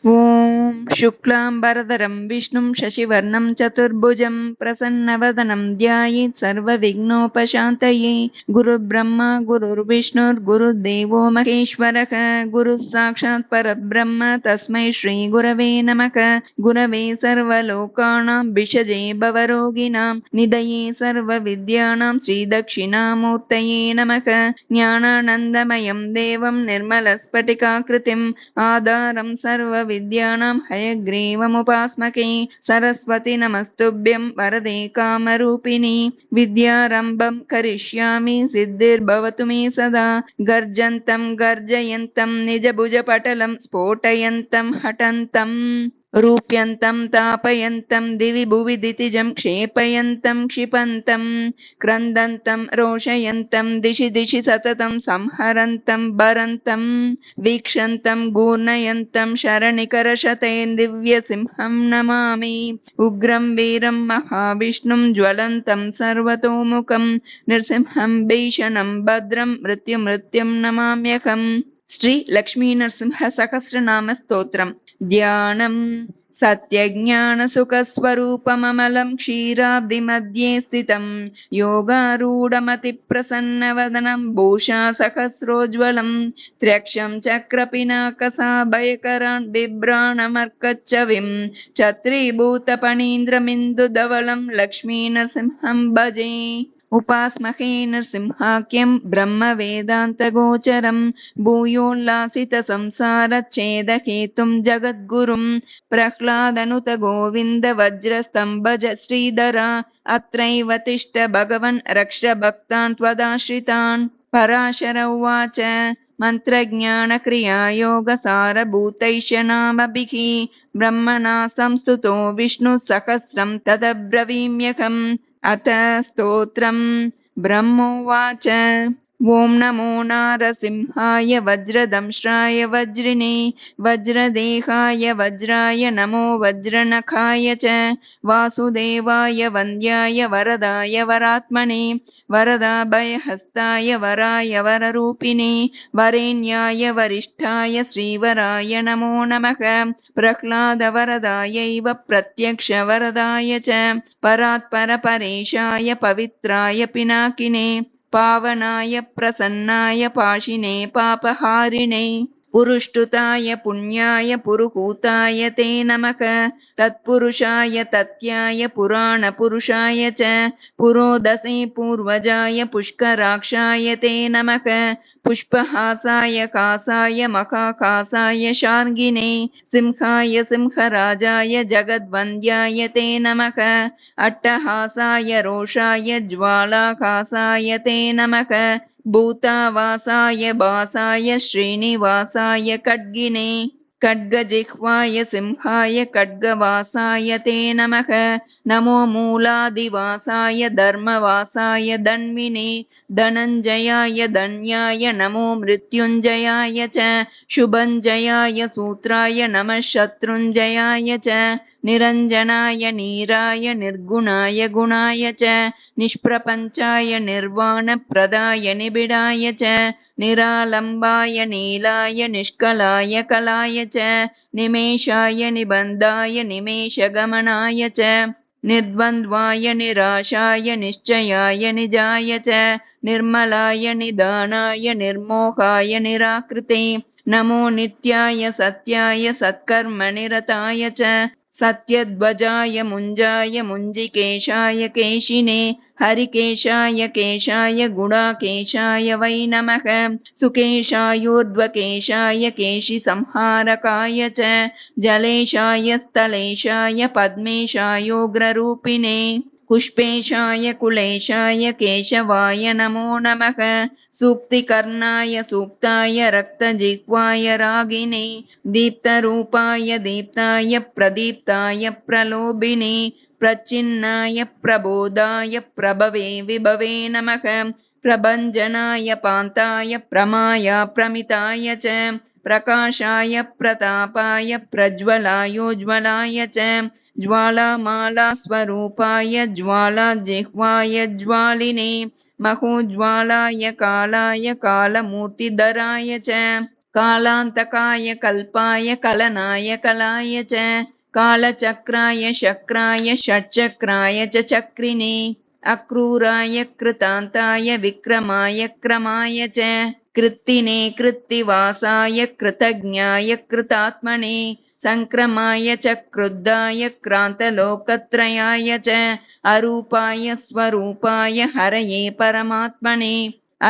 ॐ शुक्लाम्बरधरं विष्णुं शशिवर्णं चतुर्भुजं प्रसन्नवदनं ध्यायेत् सर्वविघ्नोपशान्तये। गुरुर्ब्रह्मा गुरुर्विष्णुर्गुरुर्देवो महेश्वरः। गुरुः साक्षात् परब्रह्म तस्मै श्रीगुरवे नमः। गुरवे सर्वलोकानां भिषजे भवरोगिणां निधये सर्वविद्यानां श्रीदक्षिणामूर्तये नमः। ज्ञानानन्दमयं देवं निर्मलस्फटिकाकृतिम् आधारं सर्वविद्यानां हयग्रीवमुपास्मके। सरस्वती नमस्तुभ्यं वरदे कामरूपिणि। विद्यारम्भं करिष्यामि सिद्धिर्भवतु मे सदा। गर्जन्तं गर्जयन्तं निजभुजपटलं स्फोटयन्तं हठन्तं रूप्यन्तं तापयन्तं दिवि भुवि दितिजं क्षेपयन्तं क्षिपन्तं क्रन्दन्तं रोषयन्तं दिशि दिशि सततं संहरन्तं भरन्तं वीक्षन्तं घूर्णयन्तं शरणिकरशतैर्दिव्यसिंहं नमामि। उग्रं वीरं महाविष्णुं ज्वलन्तं सर्वतोमुखं नृसिंहं भीषणं भद्रं मृत्युमृत्युं नमाम्यहम्। श्री लक्ष्मी नरसिंह सहस्रनाम स्तोत्रम् ध्यानम् सत्यज्ञानसुखस्वरूपममलं क्षीराब्धिमध्ये स्थितं योगारूढमतिप्रसन्नवदनं भूषा सहस्रोज्ज्वलं त्र्यक्षं चक्रपिनाकसाभयकरान् बिभ्राणमर्कच्छविं छत्रीभूतपणीन्द्रमिन्दुधवलं लक्ष्मीनरसिंहं भजे। उपास्महे नृसिंहाख्यं ब्रह्मवेदान्तगोचरं भूयोल्लासितसंसारच्छेदहेतुं जगद्गुरुं प्रह्लादनुत गोविन्द वज्रस्तम्भज श्रीधरा अत्रैव तिष्ठ भगवन् रक्ष भक्तान् त्वदाश्रितान्। पराशर उवाच मन्त्रज्ञानक्रियायोगसारभूतैष्यनामभिः ब्रह्मणा संस्तुतो विष्णुः सहस्रं तदब्रवीम्यहम्। अथ स्तोत्रम् ब्रह्मोवाच ॐ नमो नारसिंहाय वज्रदंष्ट्राय वज्रिणे वज्रदेहाय वज्राय नमो वज्रनखाय च वासुदेवाय वन्द्याय वरदाय वरात्मने वरदाभयहस्ताय वराय वररूपिणे वरेण्याय वरिष्ठाय श्रीवराय नमो नमः। प्रह्लादवरदायैव प्रत्यक्षवरदाय च परात्परपरेशाय पवित्राय पिनाकिने पावनाय प्रसन्नाय पाशिने पापहारिणे पुरुष्टुताय पुण्याय पुरुहूताय ते नमः। तत्पुरुषाय तत्याय पुराणपुरुषाय च पुरोदसे पूर्वजाय पुष्कराक्षाय ते नमः। पुष्पहासाय कासाय महाकासाय शार्ङ्गिने सिंहाय सिंहराजाय जगद्वन्द्याय ते नमः। अट्टहासाय रोषाय ज्वालाकासाय ते नमः। भूतावासाय भासाय श्रीनिवासाय खड्गिने खड्गजिह्वाय सिंहाय खड्गवासाय ते नमः। नमो मूलादिवासाय धर्मवासाय धन्विने धनञ्जयाय धन्याय नमो मृत्युञ्जयाय च शुभञ्जयाय सूत्राय नमः शत्रुञ्जयाय च निरञ्जनाय नीराय निर्गुणाय गुणाय च निष्प्रपञ्चाय निर्वाणप्रदाय निबिडाय च निरालम्बाय नीलाय निष्कलाय कलाय च निमेषाय निबन्धाय निमेषगमनाय च निर्द्वन्द्वाय निराशाय निश्चयाय निजाय च निर्मलाय निदानाय निर्मोहाय निराकृते नमो नित्याय सत्याय सत्कर्मनिरताय च सत्यध्वजाय मुञ्जाय मुञ्जिकेशाय केशिने हरिकेशाय केशाय गुणाकेशाय वै नमः। सुकेशायोर्ध्वकेशाय केशिसंहारकाय च जलेशाय स्थलेशाय पद्मेशायोग्ररूपिणे पुष्पेशाय कुलेशाय केशवाय नमो नमः। सूक्तिकर्णाय सूक्ताय रक्तजिह्वाय रागिणे दीप्तरूपाय दीप्ताय प्रदीप्ताय प्रलोभिने प्रचिन्नाय प्रबोधाय प्रभवे विभवे नमः। प्रभञ्जनाय पान्ताय प्रमाय प्रमिताय च प्रकाशाय प्रतापाय प्रज्वलायोज्ज्वलाय च ज्वालामालास्वरूपाय ज्वालाजिह्वाय ज्वालिने महोज्ज्वलाय कालाय कालमूर्तिधराय च कालान्तकाय कल्पाय कलनाय कलाय च कालचक्राय शक्राय षट्चक्राय च चक्रिणे अक्रूराय कृतान्ताय विक्रमाय क्रमाय च कृत्तिने कृत्तिवासाय कृतज्ञाय कृतात्मने संक्रमाय च क्रुद्धाय क्रान्तलोकत्रयाय च अरूपाय स्वरूपाय हरये परमात्मने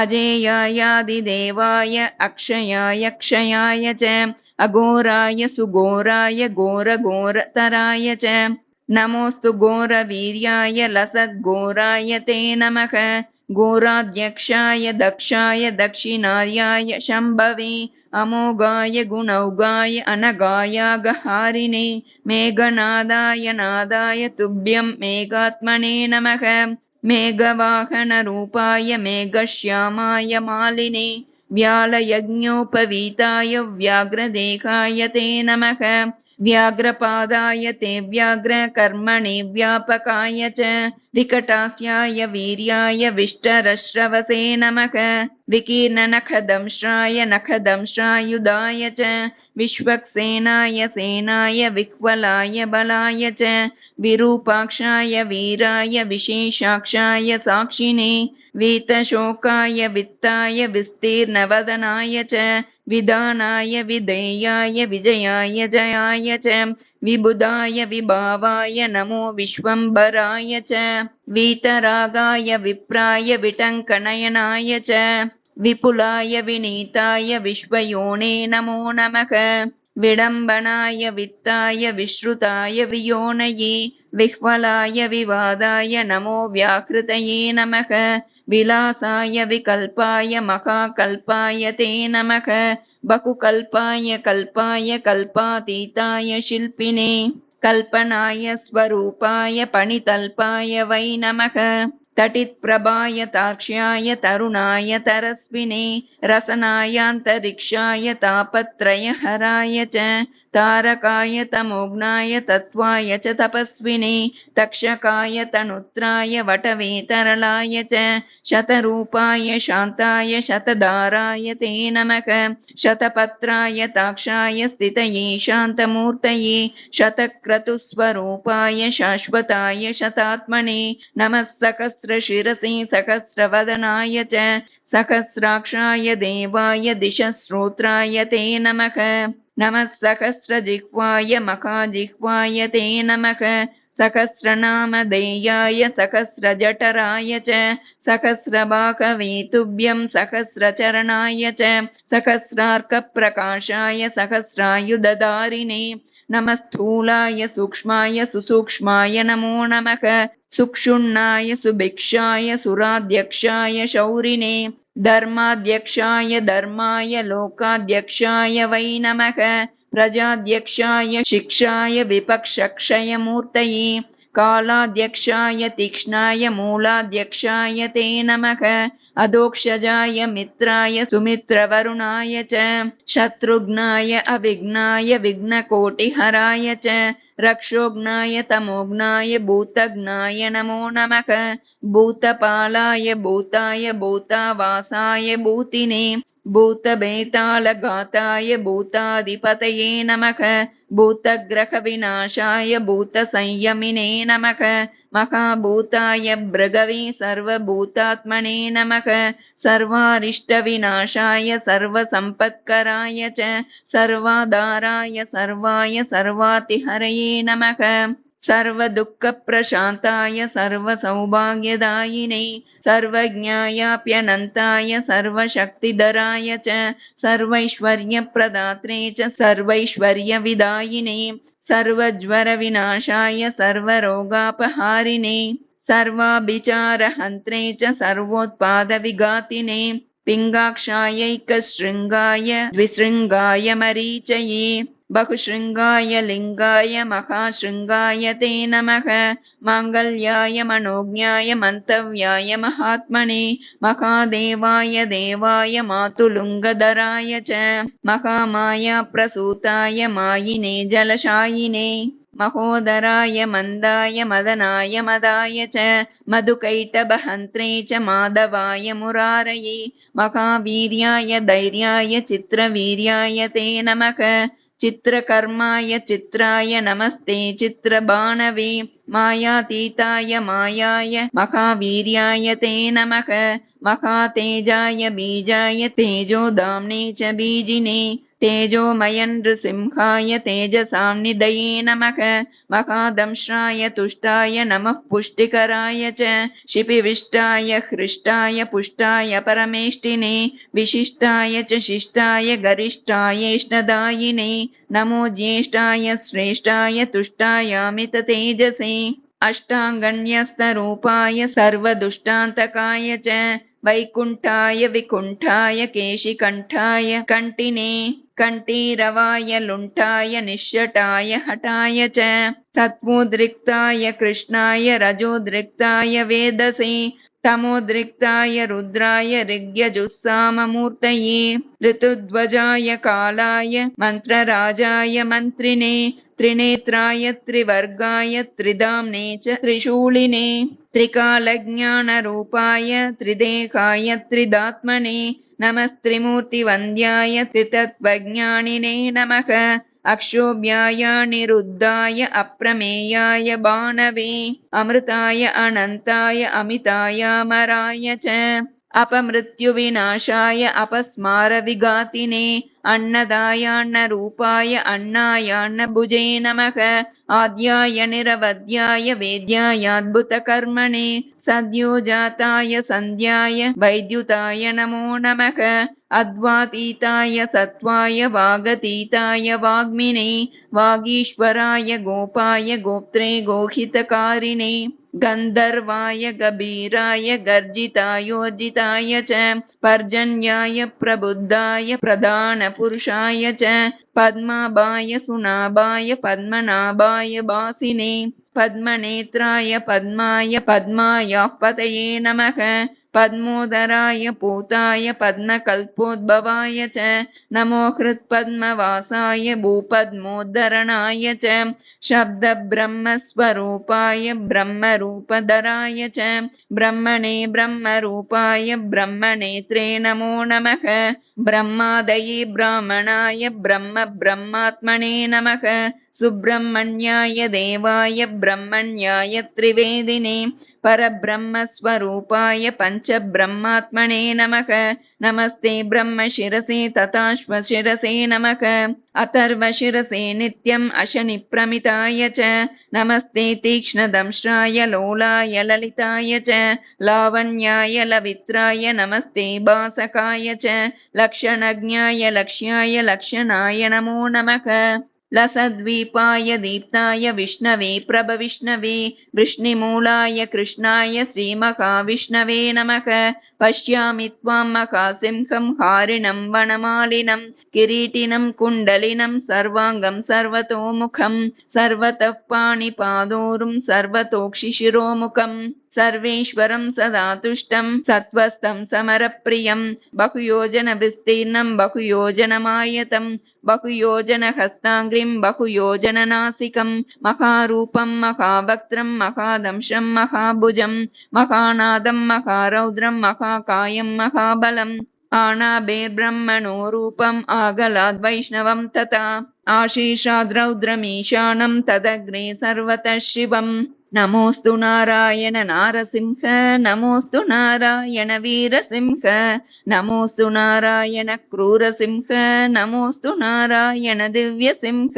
अजेयायादिदेवाय अक्षयाय क्षयाय च अघोराय सुघोराय घोरघोरतराय च नमोऽस्तु घोरवीर्याय लसद्घोराय ते नमः घोराध्यक्षाय दक्षाय दक्षिणार्याय शम्भवे अमोघाय गुणौघाय अनघायागहारिणे मेघनादाय नादाय तुभ्यं मेघात्मने नमः मेघवाहनरूपाय मेघश्यामाय मालिने व्यालयज्ञोपवीताय व्याघ्रदेहाय ते नमः व्याघ्रपादाय ते व्याघ्रकर्मणे व्यापकाय च विकटास्याय वीर्याय विष्टरश्रवसे नमः विकीर्णनखदंश्राय नखदंश्रायुधाय च विश्वक्सेनाय सेनाय विह्वलाय बलाय च विरूपाक्षाय वीराय विशेषाक्षाय साक्षिणे वीतशोकाय वित्ताय विस्तीर्णवदनाय च विधानाय विधेयाय विजयाय जयाय च विबुधाय विभावाय नमो विश्वम्भराय च वीतरागाय विप्राय विटङ्कनयनाय च विपुलाय विनीताय विश्वयोने नमो नमः विडम्बनाय वित्ताय विश्रुताय वियोनये विह्वलाय विवादाय नमो व्याकृतये नमः विलासाय विकल्पाय महाकल्पाय ते नमः बहुकल्पाय कल्पाय कल्पातीताय शिल्पिने कल्पनाय स्वरूपाय पणितल्पाय वै नमः तटित्प्रभाय ताक्ष्याय तरुणाय तरस्विने रसनायान्तरिक्षाय तापत्रयहराय च तारकाय तमोघ्नाय तत्त्वाय च तपस्विने तक्षकाय तनुत्राय वटवेतरलाय च शतरूपाय शान्ताय शतधाराय ते नमः शतपत्राय ताक्षाय स्थितये शान्तमूर्तये शतक्रतुस्वरूपाय शाश्वताय शतात्मने नमः सहस्रशिरसे सहस्रवदनाय च सहस्राक्षाय देवाय दिशश्रोत्राय ते नमः नमः सहस्रजिह्वाय महाजिह्वाय ते नमः सहस्रनामधेयाय सहस्रजठराय च सहस्रबाहवे तुभ्यं सहस्रचरणाय च सहस्रार्कप्रकाशाय सहस्रायुधधारिणे नमः स्थूलाय सूक्ष्माय सुसूक्ष्माय नमो नमः सुक्षुण्णाय सुभिक्षाय सुराध्यक्षाय शौरिणे धर्माध्यक्षाय धर्माय लोकाध्यक्षाय वै नमः प्रजाध्यक्षाय शिक्षाय विपक्षक्षयमूर्तये कालाध्यक्षाय तीक्ष्णाय मूलाध्यक्षाय ते नमः अधोक्षजाय मित्राय सुमित्रवरुणाय च शत्रुघ्नाय अविघ्नाय विघ्नकोटिहराय च रक्षोघ्नाय तमोघ्नाय भूतघ्नाय नमो नमः भूतपालाय भूताय भूतावासाय भूतिने भूतभेतालघाताय भूताधिपतये नमः भूतग्रहविनाशाय भूतसंयमिने नमः महाभूताय भृगवे सर्वभूतात्मने नमः सर्वारिष्टविनाशाय सर्वसम्पत्कराय च सर्वाधाराय सर्वाय सर्वातिहरये नमः सर्वदुःखप्रशान्ताय सर्वसौभाग्यदायिने सर्वज्ञायाप्यनन्ताय सर्वशक्तिधराय च सर्वैश्वर्यप्रदात्रे च सर्वैश्वर्यविदायिने सर्वज्वरविनाशाय सर्वरोगापहारिणे सर्वाभिचारहन्त्रे च सर्वोत्पादविघातिने पिङ्गाक्षायैकशृङ्गाय द्विशृङ्गाय मरीचये बहुशृङ्गाय लिङ्गाय महाशृङ्गाय ते नमः माङ्गल्याय मनोज्ञाय मन्तव्याय महात्मने महादेवाय देवाय मातुलुङ्गधराय च महामाया प्रसूताय मायिने जलशायिने महोदराय मन्दाय मदनाय मदाय च मधुकैटभहन्त्रे च माधवाय मुरारये महावीर्याय धैर्याय चित्रवीर्याय ते नमः चित्रकर्माय चित्राय नमस्ते चित्रबाणवे मायातीताय मायाय महावीर्याय ते नमः महातेजाय बीजाय तेजोदाम्ने च बीजिने तेजोमयन् नृसिंहाय तेजसाम्निधये नमः महादंश्राय तुष्टाय नमः पुष्टिकराय च शिपिविष्टाय हृष्टाय पुष्टाय परमेष्टिने विशिष्टाय च शिष्टाय गरिष्ठायेष्टदायिने नमो ज्येष्ठाय श्रेष्ठाय तुष्टायामिततेजसे अष्टाङ्गन्यस्तरूपाय सर्वदुष्टान्तकाय च वैकुण्ठाय विकुण्ठाय केशिकण्ठाय कण्टिने कण्ठीरवाय लुण्ठाय निश्शटाय हठाय च सत्त्वोद्रिक्ताय कृष्णाय रजोद्रिक्ताय वेदसे तमोद्रिक्ताय रुद्राय ऋग्यजुस्साममूर्तये ऋतुध्वजाय कालाय मन्त्रराजाय मन्त्रिणे त्रिनेत्राय त्रिवर्गाय त्रिधाम्ने च त्रिशूलिने त्रिकालज्ञानरूपाय त्रिदेहाय त्रिदात्मने नमस्त्रिमूर्तिवन्द्याय त्रितत्त्वज्ञानिने नमः अक्षोभ्याय निरुद्धाय अप्रमेयाय बाणवे अमृताय अनन्ताय अमितायामराय च अपमृत्युविनाशाय अपस्मारविघातिने अन्नदायान्नरूपाय अन्नायान्नभुजे नमः आद्याय निरवध्याय वेद्यायाद्भुतकर्मणे सद्योजाताय सन्ध्याय वैद्युताय नमो नमः अद्वातीताय सत्त्वाय वागतीताय वाग्मिने वागीश्वराय गोपाय गोप्त्रे गोहितकारिणे गन्धर्वाय गभीराय गर्जितायोर्जिताय च पर्जन्याय प्रबुद्धाय प्रधानपुरुषाय च पद्माभाय सुनाभाय पद्मनाभाय भासिने पद्मनेत्राय पद्माय पद्मायाः पतये नमः पद्मोदराय पूताय पद्मकल्पोद्भवाय च नमो हृत्पद्मवासाय भूपद्मोद्धरणाय च शब्दब्रह्मस्वरूपाय ब्रह्मरूपधराय च ब्रह्मणे ब्रह्मरूपाय ब्रह्मनेत्रे नमो नमः ब्रह्मादये ब्राह्मणाय ब्रह्मात्मने नमः सुब्रह्मण्याय देवाय ब्रह्मण्याय त्रिवेदिने परब्रह्मस्वरूपाय पञ्चब्रह्मात्मने नमः नमस्ते ब्रह्मशिरसे तथाश्वशिरसे नमः अथर्वशिरसे नित्यम् अशनिप्रमिताय च नमस्ते तीक्ष्णदंष्ट्राय लोलाय ललिताय च लावण्याय लवित्राय नमस्ते भासकाय च लक्षणज्ञाय लक्ष्याय लक्षणाय नमो नमः लसद्वीपाय दीप्ताय विष्णवे प्रभविष्णवे वृष्णिमूलाय कृष्णाय श्रीमहाविष्णवे नमः पश्यामि त्वां महासिंहं हारिणं वनमालिनं किरीटिनं कुण्डलिनं सर्वाङ्गं सर्वतोमुखं सर्वतः पाणिपादोरुं सर्वतोक्षिशिरोमुखं सर्वेश्वरं सदा तुष्टं सत्त्वस्थं समरप्रियं बहुयोजनविस्तीर्णं बहुयोजनमायतं बहुयोजनहस्ताङ्घ्रिं बहुयोजननासिकं महारूपं महावक्त्रं महादंशं महाभुजं महानादं महारौद्रं महाकायं महाबलम् आनाभेर्ब्रह्मणो रूपम् आगलाद्वैष्णवं तथा आशीर्षाद्रौद्रमीशानं तदग्रे सर्वतः शिवम् नमोऽस्तु नारायण नारसिंह नमोऽस्तु नारायण वीरसिंह नमोऽस्तु नारायण क्रूरसिंह नमोऽस्तु नारायण दिव्यसिंह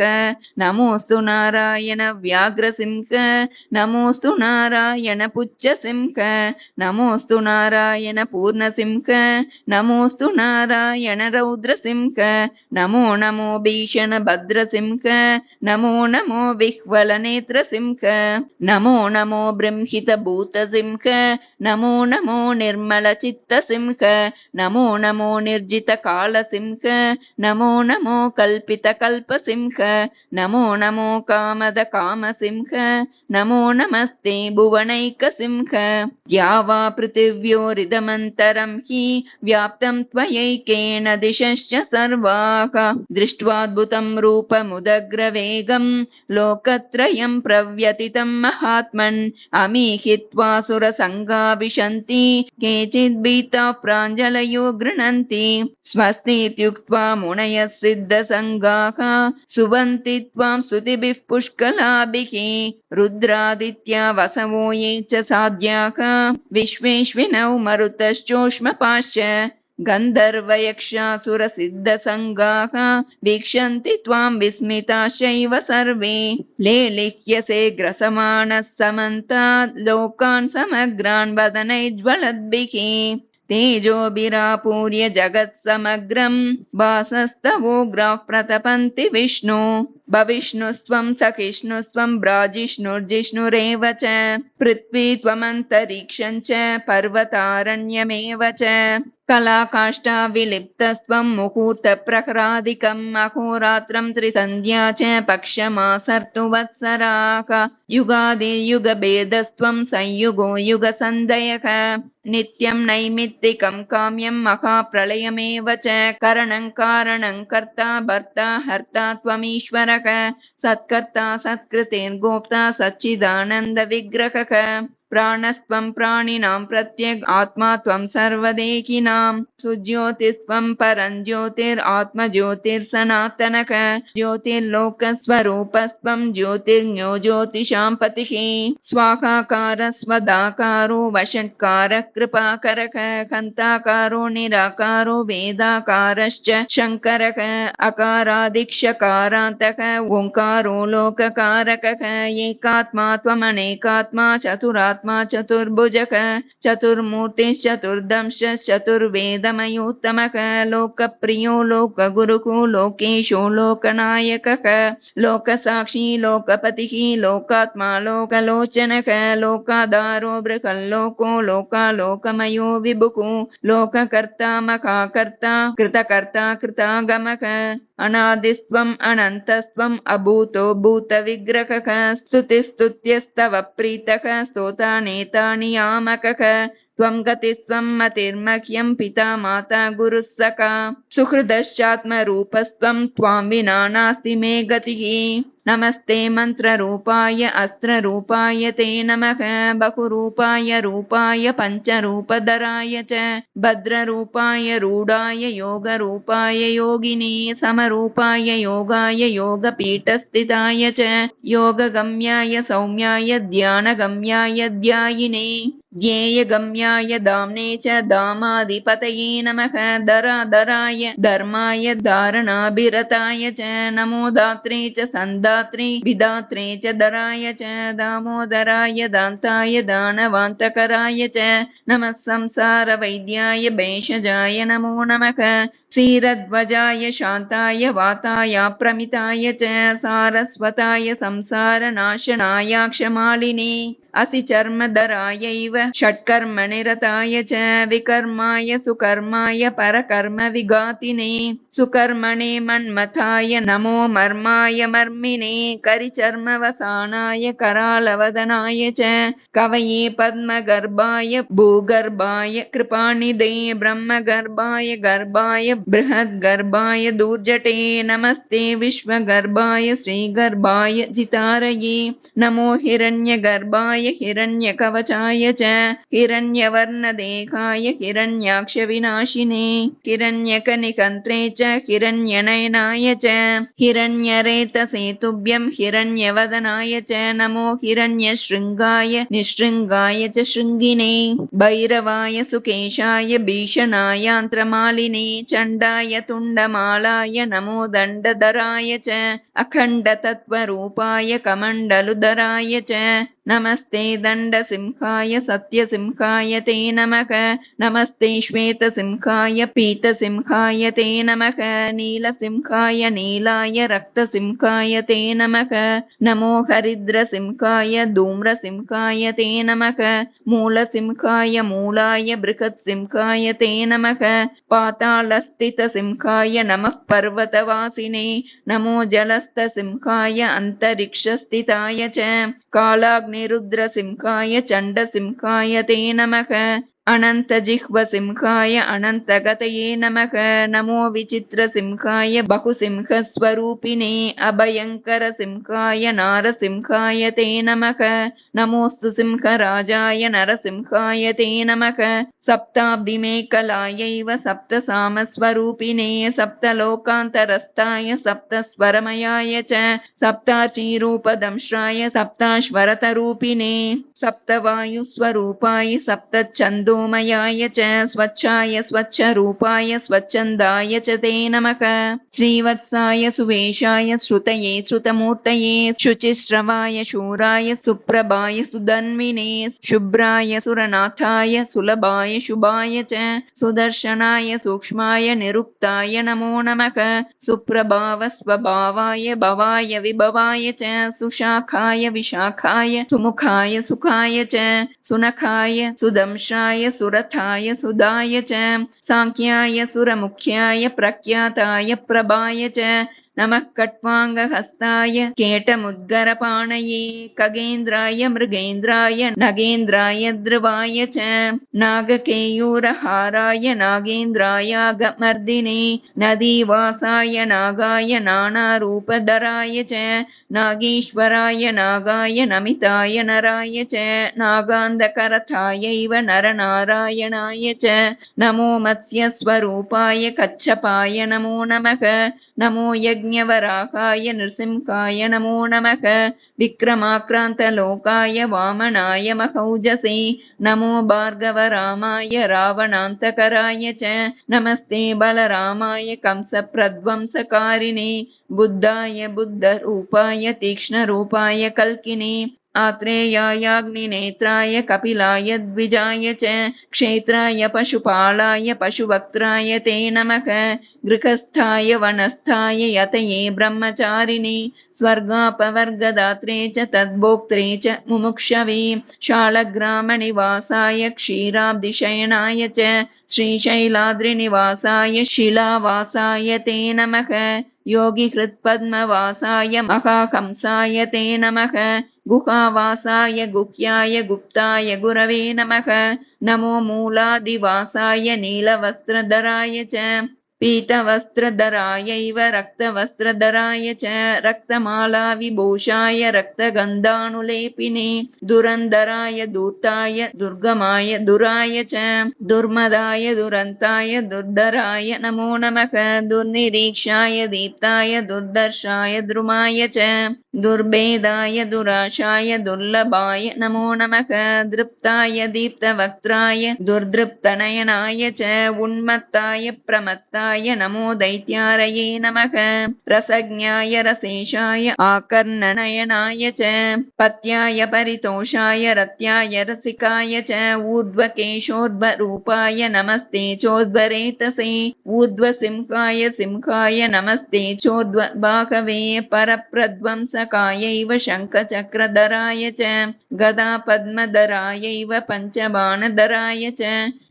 नमोऽस्तु नारायण व्याघ्रसिंह नमोऽस्तु नारायण पुच्छसिंह नमोऽस्तु नारायण पूर्णसिंह नमोऽस्तु नारायण रौद्रसिंह नमो नमो भीषण भद्रसिंह नमो नमो विह्वलनेत्रसिंह नमो नमो नमो बृंहितभूतसिंह नमो नमो निर्मलचित्तसिंह नमो नमो निर्जितकालसिंह नमो नमो कल्पितकल्पसिंह नमो नमो कामदकामसिंह नमो नमस्ते भुवनैकसिंह या वा पृथिव्योरिदमन्तरं हि व्याप्तं त्वयैकेन दिशश्च सर्वाः दृष्ट्वाद्भुतं रूपमुदग्रवेगं लोकत्रयं प्रव्यतितं महात्मन् अमीहित्वा सुरसङ्गा विशन्ति केचिद्भीताः प्राञ्जलयो गृह्णन्ति स्वस्तीत्युक्त्वा मुनयः सिद्धसङ्गाः सुवन्ति त्वां स्तुतिभिः पुष्कलाभिः रुद्रादित्या वसवो ये च साध्याः विश्वेश्विनौ मरुतश्चोष्मपाश्च गन्धर्वयक्षासुरसिद्धसङ्गाः वीक्षन्ति त्वां विस्मिताश्चैव सर्वे लेलिह्यसे ग्रसमाणः समन्तात् लोकान् समग्रान् वदनैज्ज्वलद्भिः तेजोभिरापूर्य जगत्समग्रं वासस्तवोग्राः प्रतपन्ति विष्णु भविष्णुस्त्वं सखिष्णुस्त्वं ब्राजिष्णुर्जिष्णुरेव च पृथ्वी त्वमन्तरिक्षं च पर्वतारण्यमेव च कलाकाष्ठा विलिप्तस्त्वं मुहूर्तप्रहरादिकम् अहोरात्रं त्रिसन्ध्या च पक्षमासर्तुवत्सराः युगादिर्युगभेदस्त्वं संयुगो युगसन्धयः नित्यं नैमित्तिकं काम्यं महाप्रलयमेव च करणं कारणं कर्ता भर्ता हर्ता त्वमीश्वरः सत्कर्ता सत्कृतिर्गोप्ता सच्चिदानन्दविग्रहः प्राणस्त्वं प्राणिनां प्रत्यग् आत्मा त्वं सर्वदेहिनां सुज्योतिस्त्वं परं ज्योतिरात्मज्योतिर्सनातनः ज्योतिर्लोकस्वरूपस्त्वं ज्योतिर्ज्ञो ज्योतिषां पतिः स्वाहाकार स्वदाकारो वषट्कारः कृपाकरः हन्ताकारो निराकारो वेदाकारश्च शङ्करः अकारादिक्षकारान्तः ओङ्कारो लोककारकः एकात्मा त्वमनेकात्मा चतुरात्मा चतुर्भुजः चतुर्मूर्तिश्चतुर्दंश्चतुर्वेदमयोत्तमः लोकप्रियो लोकगुरुः लोकेशो लोकनायकः लोकसाक्षी लोकपतिः लोकात्मा लोकलोचनः लोकाधारो बृहल्लोको लोकालोकमयो विभुः लोककर्ता महाकर्ता कृतकर्ता कृतागमः अनादिस्त्वम् अनन्तस्त्वम् अभूतो भूतविग्रहः स्तुतिस्तुत्यस्तव प्रीतः स्तोतानेतानियामकः त्वं गतिस्त्वं मतिर्मह्यं पिता माता गुरुः सखा सुहृदश्चात्मरूपस्त्वं त्वां विना नास्ति मे गतिः नमस्ते मन्त्ररूपाय अस्त्ररूपाय ते नमः बहुरूपाय रूपाय पञ्चरूपधराय च भद्ररूपाय रूढाय योगरूपाय योगिने समरूपाय योगाय योगपीठस्थिताय च योगगम्याय सौम्याय ध्यानगम्याय ध्यायिने ध्येयगम्याय दाम्ने च दामाधिपतये नमः धराधराय धर्माय धारणाभिरताय च नमो दात्रे च सन्दात्रे विदात्रे च धराय च दामोदराय दान्ताय दानवान्तकराय च नमः संसारवैद्याय भेषजाय नमो नमः क्षीरध्वजाय शान्ताय वाताय प्रमिताय च सारस्वताय संसारनाशनायाक्षमालिने असि चर्मधरायैव षट्कर्मनिरताय च विकर्माय सुकर्माय परकर्म विघातिने सुकर्मणे मन्मथाय नमो मर्माय मर्मिणे करिचर्मवसानाय करालवदनाय च कवये पद्मगर्भाय भूगर्भाय कृपानिधे ब्रह्मगर्भाय गर्भाय बृहद्गर्भाय दूर्जटे नमस्ते विश्वगर्भाय श्रीगर्भाय जितारये नमो हिरण्यगर्भाय हिरण्यकवचाय च हिरण्यवर्णदेहाय हिरण्याक्षविनाशिने हिरण्यकनिकन्त्रे च हिरण्यनयनाय च हिरण्यरेतसे तुभ्यं हिरण्यवदनाय च नमो हिरण्यशृङ्गाय निःशृङ्गाय च शृङ्गिने भैरवाय सुकेशाय भीषणायान्त्रमालिने चण्डाय तुण्डमालाय नमो दण्डधराय च अखण्डतत्त्वरूपाय कमण्डलुधराय च नमस्ते दण्डसिंहाय सत्यसिंहाय ते नमः नमस्ते श्वेतसिंहाय पीतसिंहाय ते नमः नीलसिंहाय नीलाय रक्तसिंहाय ते नमः नमो हरिद्रसिंहाय धूम्रसिंहाय ते नमः मूलसिंहाय मूलाय बृहत्सिंहाय ते नमः पातालस्थितसिंहाय नमः पर्वतवासिने नमो जलस्थसिंहाय अन्तरिक्षस्थिताय च कालाग्निरुद्रसिंहाय चण्डसिंहाय ते नमः अनन्तजिह्वसिंहाय अनन्तगतये नमः नमो विचित्रसिंहाय बहुसिंहस्वरूपिणे अभयङ्करसिंहाय नारसिंहाय ते नमः नमोऽस्तु सिंहराजाय नरसिंहाय ते नमः सप्ताब्दिमेकलायैव सप्तसामस्वरूपिणे सप्तलोकान्तरस्थाय सप्तस्वरमयाय च सप्ताचीरूपदंश्राय सप्ताश्वरतरूपिणे सप्तवायुस्वरूपाय सप्तच्छन्दोमयाय च स्वच्छाय स्वच्छरूपाय स्वच्छन्दाय च ते नमः श्रीवत्साय सुवेशाय श्रुतये श्रुतमूर्तये शुचिश्रवाय शूराय सुप्रभाय सुधन्विने शुभ्राय सुरनाथाय सुलभाय शुभाय च सुदर्शनाय सूक्ष्माय निरुक्ताय नमो नमः सुप्रभावस्वभावाय भवाय विभवाय च सुशाखाय विशाखाय सुमुखाय सुखाय च सुनखाय सुदंशाय सुरथाय सुदाय च सांख्याय सुरमुख्याय प्रख्याताय प्रभाय च नमः कट्वाङ्गहस्ताय केटमुद्गरपाणये खगेन्द्राय मृगेन्द्राय नगेन्द्राय ध्रुवाय च नागकेयूरहाराय नागेन्द्रायागमर्दिने नदीवासाय नागाय नानारूपधराय च नागेश्वराय नागाय नमिताय नराय च नागान्धकरथायैव नरनारायणाय च नमो मत्स्यस्वरूपाय कच्छपाय नमो नमः नमो यज्ञवराहाय नृसिंहाय नमो नमः विक्रमाक्रान्तलोकाय वामनाय महौजसे नमो भार्गवरामाय रावणान्तकराय च नमस्ते बलरामाय कंसप्रध्वंसकारिणे बुद्धाय बुद्धरूपाय तीक्ष्णरूपाय कल्किने आत्रेयायाग्निनेत्राय कपिलाय द्विजाय च क्षेत्राय पशुपालाय पशुवक्त्राय ते नमः गृहस्थाय वनस्थाय यतये ब्रह्मचारिणे स्वर्गापवर्गदात्रे च तद्भोक्त्रे च मुमुक्षवे शालग्रामनिवासाय क्षीराब्धिशयनाय च श्रीशैलाद्रिनिवासाय शिलावासाय ते नमः योगिहृत्पद्मवासाय महाहंसाय ते नमः गुहावासाय गुह्याय गुप्ताय गुरवे नमः नमो मूलादिवासाय नीलवस्त्रधराय च पीतवस्त्रधरायैव रक्तवस्त्रधराय च रक्तमालाविभूषाय रक्तगन्धानुलेपिने दुरन्धराय दूताय दुर्गमाय दुराय च दुर्मदाय दुरन्ताय दुर्धराय नमो नमः दुर्निरीक्षाय दीप्ताय दुर्दर्शाय द्रुमाय च दुर्भेदाय दुराशाय दुर्लभाय नमो नमः दृप्ताय दीप्तवक्त्राय दुर्दृप्तनयनाय च उन्मत्ताय प्रमत्ताय नमो दैत्यारये नमः रसज्ञाय रसेशाय आकर्णनयनाय च पत्याय परितोषाय रत्याय रसिकाय च ऊर्ध्वकेशोर्ध्वरूपाय नमस्ते चोद्भरेतसे ऊर्ध्वसिंहाय सिंहाय नमस्ते चोर्ध्वबाहवे परप्रध्वंसकायैव शङ्खचक्रधराय च गदापद्मधरायैव पञ्चबाणधराय च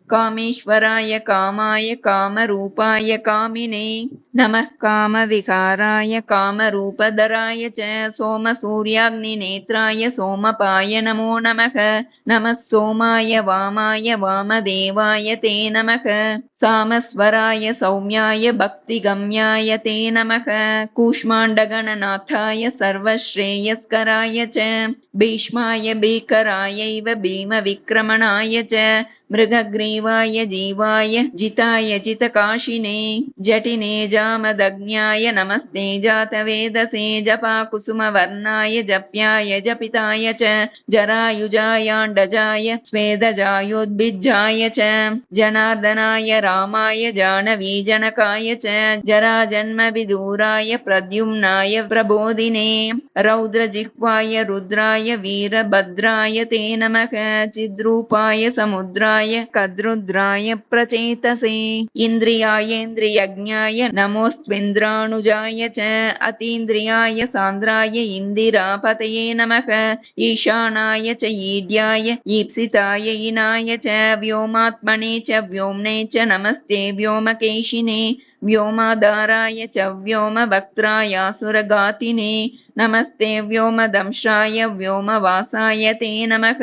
कामेश्वराय कामाय कामरूपाय कामिने नमः कामविकाराय कामरूपधराय च सोमसूर्याग्निनेत्राय सोमपाय नमो नमः नमः सोमाय वामाय वामदेवाय ते नमः सामस्वराय सौम्याय भक्तिगम्याय ते नमः कूष्माण्डगणनाथाय सर्वश्रेयस्कराय च भीष्माय भीकरायैव भीमविक्रमणाय च मृगग्रीवाय जीवाय जिताय जितकाशिने जटिने जामदग्न्याय नमस्ते जातवेदसे जपाकुसुमवर्णाय जप्याय जपिताय च जरायुजायाण्डजाय स्वेदजायोद्भिज्जाय च जनार्दनाय रामाय जानवी जनकाय च जराजन्मविदूराय प्रद्युम्नाय प्रबोधिने रौद्रजिह्वाय रुद्राय वीरभद्राय ते नमः चिद्रूपाय समुद्राय कद्रुद्राय प्रचेतसे इन्द्रियायेन्द्रियज्ञाय नमोऽस्त्विन्द्राणुजाय च अतीन्द्रियाय सान्द्राय इन्दिरापतये नमः ईशानाय च ईड्याय ईप्सिताय इनाय च व्योमात्मने च व्योम्ने च नमस्ते व्योमकेशिने व्योमाधाराय च व्योमवक्त्रायासुरगातिने नमस्ते व्योमदंशाय व्योमवासाय ते नमः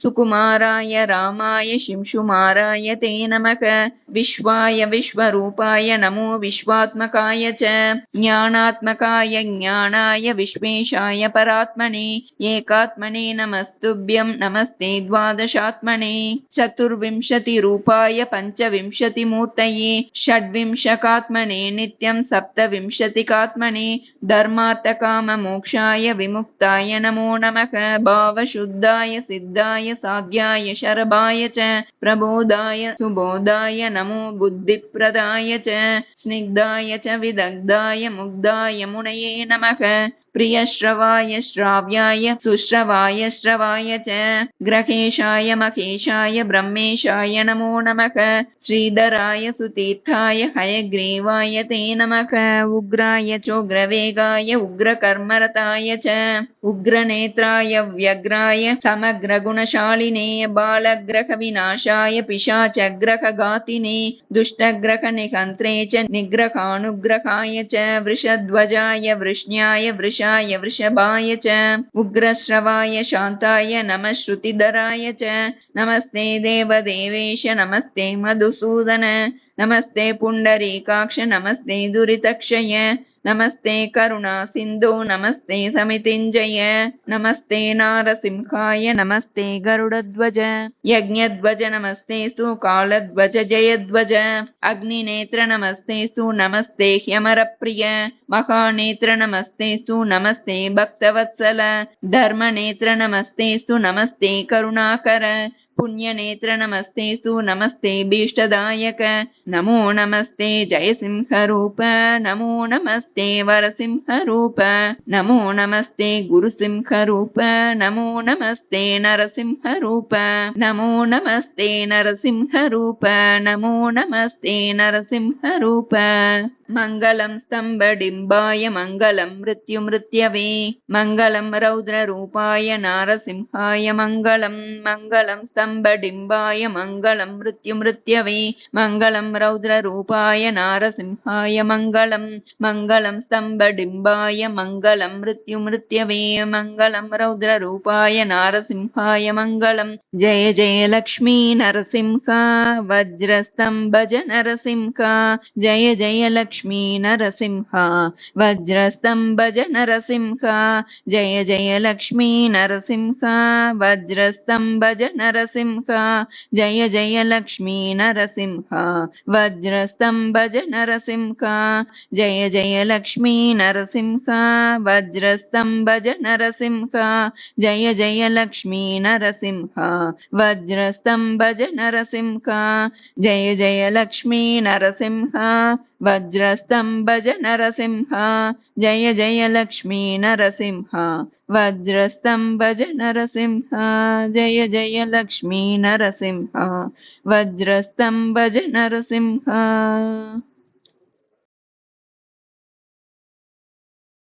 सुकुमाराय रामाय शिंशुमाराय ते नमः विश्वाय विश्वरूपाय नमो विश्वात्मकाय च ज्ञानात्मकाय ज्ञानाय विश्वेशाय परात्मने एकात्मने नमस्तुभ्यं नमस्ते द्वादशात्मने चतुर्विंशतिरूपाय पञ्चविंशतिमूर्तये षड्विंशकात्मने नित्यं सप्तविंशतिकात्मने धर्मार्थकाममोक्षाय विमुक्ताय नमो नमः भावशुद्धाय सिद्धाय साध्याय शरभाय च प्रबोधाय सुबोधाय नमो बुद्धिप्रदाय च स्निग्धाय च विदग्धाय मुग्धाय मुनये नमः प्रियश्रवाय श्राव्याय सुश्रवाय श्रवाय च ग्रहेशाय महेशाय ब्रह्मेशाय नमो नमः श्रीधराय सुतीर्थाय हयग्रीवाय ते नमः उग्राय चोग्रवेगाय उग्रकर्मरताय च उग्रनेत्राय व्यग्राय समग्रगुणशालिने बालग्रहविनाशाय पिशाचग्रहघातिने दुष्टग्रहनिहन्त्रे च निग्रहानुग्रहाय च वृषध्वजाय वृष्ण्याय वृषाय वृषभाय च उग्रश्रवाय शान्ताय नमः श्रुतिधराय च नमस्ते देवदेवेश नमस्ते मधुसूदन नमस्ते पुण्डरीकाक्ष नमस्ते दुरितक्षय नमस्ते करुणा सिन्धो नमस्ते समितिञ्जय नमस्ते नारसिंहाय नमस्ते गरुडध्वज यज्ञध्वज नमस्तेस्तु कालध्वज जयध्वज अग्निनेत्र नमस्तेस्तु नमस्ते ह्यमरप्रिय महानेत्र नमस्तेस्तु नमस्ते भक्तवत्सल धर्मनेत्र नमस्तेस्तु नमस्ते करुणाकर पुण्यनेत्र नमस्तेस्तु नमस्ते भीष्टदायक नमो नमस्ते जयसिंहरूप नमो नमस्ते वरसिंहरूप नमो नमस्ते गुरुसिंहरूप नमो नमस्ते नरसिंहरूप नमो नमस्ते नरसिंहरूप नमो नमस्ते नरसिंहरूप मङ्गलं स्तम्भडिम्बाय मङ्गलं मृत्युमृत्यवे मङ्गलं रौद्ररूपाय नारसिंहाय मङ्गलं मङ्गलं स्तम्भडिम्बाय मङ्गलं मृत्युमृत्यवे मङ्गलं रौद्ररूपाय नारसिंहाय मङ्गलं मङ्गलं स्तम्भडिम्बाय मङ्गलं मृत्युमृत्यवे मङ्गलं रौद्ररूपाय नारसिंहाय मङ्गलं जय जय लक्ष्मी नरसिंह वज्रस्तम्भज नरसिंह जय जय लक्ष्मी नरसिंह वज्रस्तम्भज नरसिंह जय जय लक्ष्मी नरसिंह वज्रस्तम्भज नरसिंह जय जय लक्ष्मी नरसिंह वज्रस्तम्भज नरसिंह जय जय लक्ष्मी नरसिंह वज्रस्तम्भज नरसिंह जय जय लक्ष्मी नरसिंह वज्रस्तम्भज नरसिंह जय जय लक्ष्मी नरसिंह वज्रस्तम्भज नरसिंह जय जय लक्ष्मी नरसिंह वज्रस्तम्भज नरसिंह जय जय लक्ष्मी नरसिंह वज्रस्तम्भज नरसिंह।